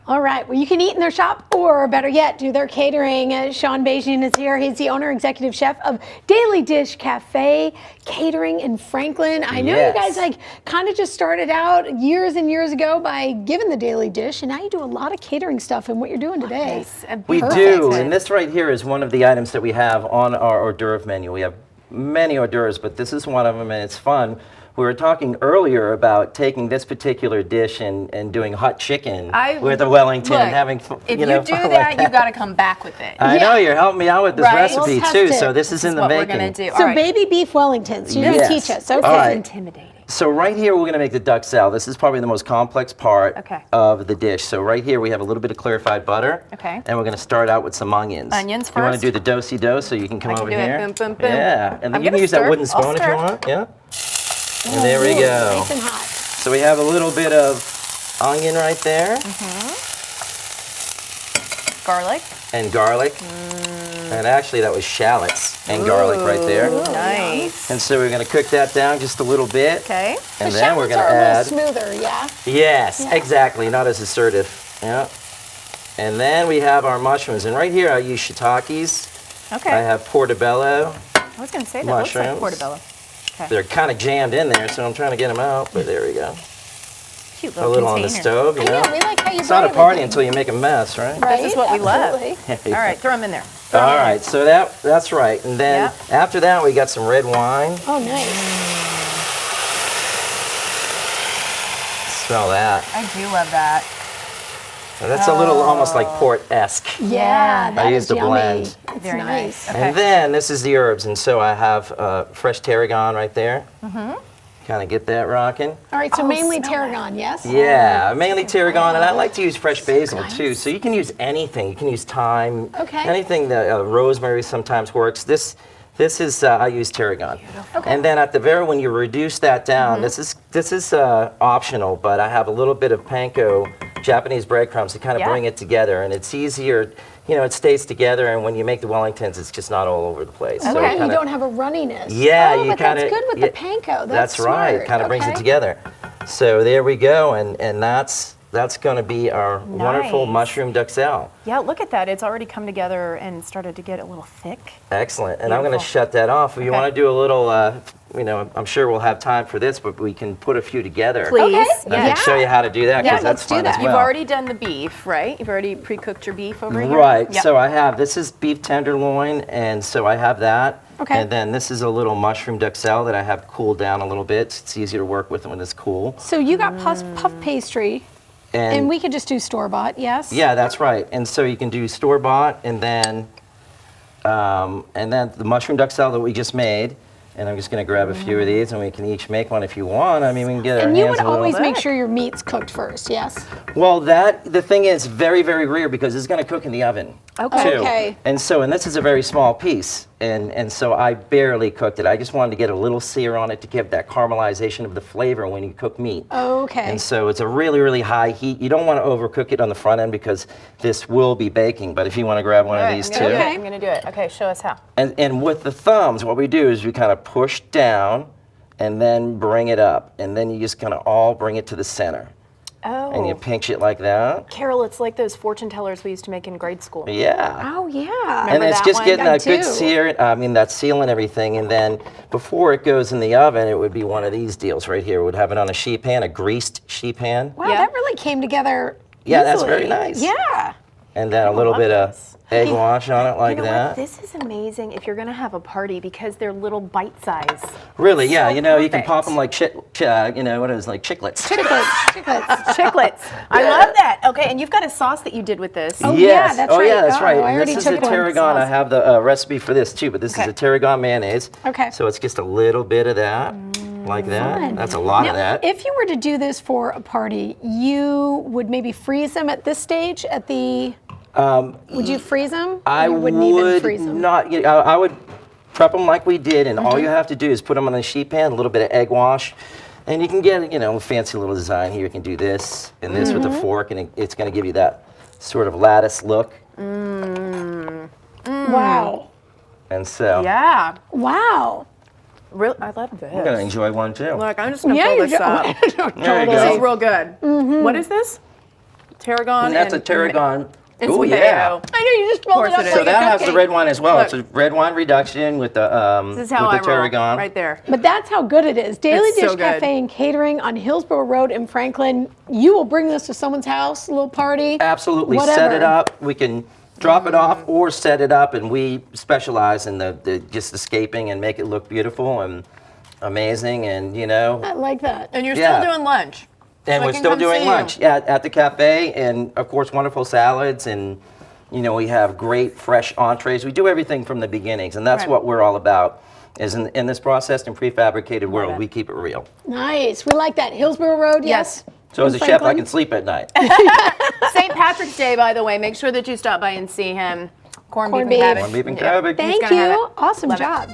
All right, well, you can eat in their shop, or better yet, do their catering. Sean Beijing is here. He's the owner, executive chef of Daily Dish Cafe Catering in Franklin. I know you guys kind of just started out years and years ago by giving the Daily Dish, and now you do a lot of catering stuff in what you're doing today. Yes, we do, and this right here is one of the items that we have on our hors d'oeuvre menu. We have many hors d'oeuvres, but this is one of them, and it's fun. We were talking earlier about taking this particular dish and doing hot chicken with a Wellington and having, if you do that, you got to come back with it. I know, you're helping me out with this recipe too, so this is in the making. We're going to do. So baby beef Wellingtons, you're going to teach us. Okay. All right. Intimidating. So right here, we're going to make the duck salad. This is probably the most complex part of the dish. So right here, we have a little bit of clarified butter. Okay. And we're going to start out with some onions. Onions first. You want to do the do-si-do, so you can come over here. Boom, boom, boom. Yeah, and then you can use that wooden spoon if you want. Yeah. And there we go. Nice and hot. So we have a little bit of onion right there. Garlic. And garlic. And actually that was shallots and garlic right there. Nice. And so we're going to cook that down just a little bit. Okay. And then we're going to add. A little smoother, yeah? Yes, exactly. Not as assertive. Yeah. And then we have our mushrooms. And right here I use shiitakes. Okay. I have portobello. I was going to say that looks like portobello. Okay. They're kind of jammed in there, so I'm trying to get them out, but there we go. Cute a little on the stove, you know. Yeah, we like how you it's not a party until you make a mess, right? This is what we love. Absolutely. All right, throw them in there. All right, so that's right. And then after that, we got some red wine. Oh, nice. Smell that. I do love that. Now, that's a little almost like port-esque. Yeah, that I used a blend. It's Very nice. Okay. And then this is the herbs, and so I have fresh tarragon right there. Kind of get that rocking. All right, so mainly tarragon, yes? Yeah, mainly tarragon, and I like to use fresh basil too. So you can use anything. You can use thyme. Okay. Anything that rosemary sometimes works. This is I use tarragon. Okay. And then at the very when you reduce that down, this is optional, but I have a little bit of panko Japanese breadcrumbs to kind of bring it together, and it's easier. You know, it stays together, and when you make the Wellingtons, it's just not all over the place. Okay, so you don't have a runniness. Yeah, you but that's good with the panko. That's right. smart. Kind of brings it together. So there we go, and that's going to be our wonderful mushroom duck salad. Yeah, look at that. It's already come together and started to get a little thick. Excellent. And I'm going to shut that off. If you want to do a little, you know, I'm sure we'll have time for this, but we can put a few together. Please. Okay. I can show you how to do that because that's fun as well. You've already done the beef, right? You've already pre-cooked your beef over here? Right. Yep. So I have, this is beef tenderloin, and so I have that. Okay. And then this is a little mushroom duck salad that I have cooled down a little bit. It's easier to work with when it's cool. So you got puff pastry. And we could just do store-bought, yes? Yeah, that's right. And so you can do store-bought, and then the mushroom duck salad that we just made. And I'm just going to grab a few of these, and we can each make one if you want. I mean, we can get our hands And you would a little always make sure your meat's cooked first, yes? Well, the thing is very, very rare because it's going to cook in the oven. Okay. Too. Okay. And this is a very small piece, and so I barely cooked it. I just wanted to get a little sear on it to give that caramelization of the flavor when you cook meat. Okay. And so it's a really, really high heat. You don't want to overcook it on the front end because this will be baking, but if you want to grab one of these too. Okay, I'm going to do it. Okay, show us how. And with the thumbs, what we do is we kind of push down and then bring it up, and then you just kind of all bring it to the center. Oh. And you pinch it like that. Carol, it's like those fortune tellers we used to make in grade school. Yeah. Oh, yeah. And it's just getting that good sear, that seal and everything. And then before it goes in the oven, it would be one of these deals right here. We'd have it on a sheet pan, a greased sheet pan. Wow, that really came together Yeah, that's easily. very nice. Yeah. And then a little bit of egg wash on it like that. This is amazing if you're going to have a party because they're little bite size. Really, yeah. So You know, you can perfect. pop them like what is like chiclets. Chiclets. I love that. Okay, and you've got a sauce that you did with this. Oh, Yes. yeah, that's right. Yeah, that's Oh, right. I already This is a took one. tarragon. I have the recipe for this too, but this is a tarragon mayonnaise. Okay. So it's just a little bit of that, like that. Fun. That's a lot Now, of that. If you were to do this for a party, you would maybe freeze them at this stage at the... would you freeze them? I wouldn't even freeze them. not. I would prep them like we did, and all you have to do is put them on a sheet pan, a little bit of egg wash, and you can get a fancy little design here. You can do this and this with a fork, and it's going to give you that sort of lattice look. Wow. And so Yeah. Wow. Real, I love this. I'm going to enjoy one too. Look, I'm just going to pull this up. There you This is go. real good. What is this? tarragon. And that's a tarragon. And Oh some yeah. mayo. I know you just pulled it up. Of course it So is. that has the cupcake. red wine as well. Look. It's a red wine reduction with the This is how I roll, tarragon. right there. But that's how good it is. Daily It's Dish so good. Cafe and Catering on Hillsborough Road in Franklin. You will bring this to someone's house, a little party. Absolutely. Whatever. Set it up. We can drop it off or set it up, and we specialize in the just escaping and make it look beautiful and amazing, and I like that. And you're Yeah. still doing lunch. And I we're can still come doing see you. lunch at the cafe, and of course wonderful salads, and we have great fresh entrees. We do everything from the beginnings, and that's Right. what we're all about. Is in this processed and prefabricated world, it. we keep it real. Nice. We like that. Hillsborough Road, yes. So as a In chef, I Franklin. can sleep at night. St. Patrick's Day, by the way. Make sure that you stop by and see him. Corned Corned beef and beef. cabbage. Corned beef and Yeah. cabbage. Thank gonna have you. it. Awesome Love it. job.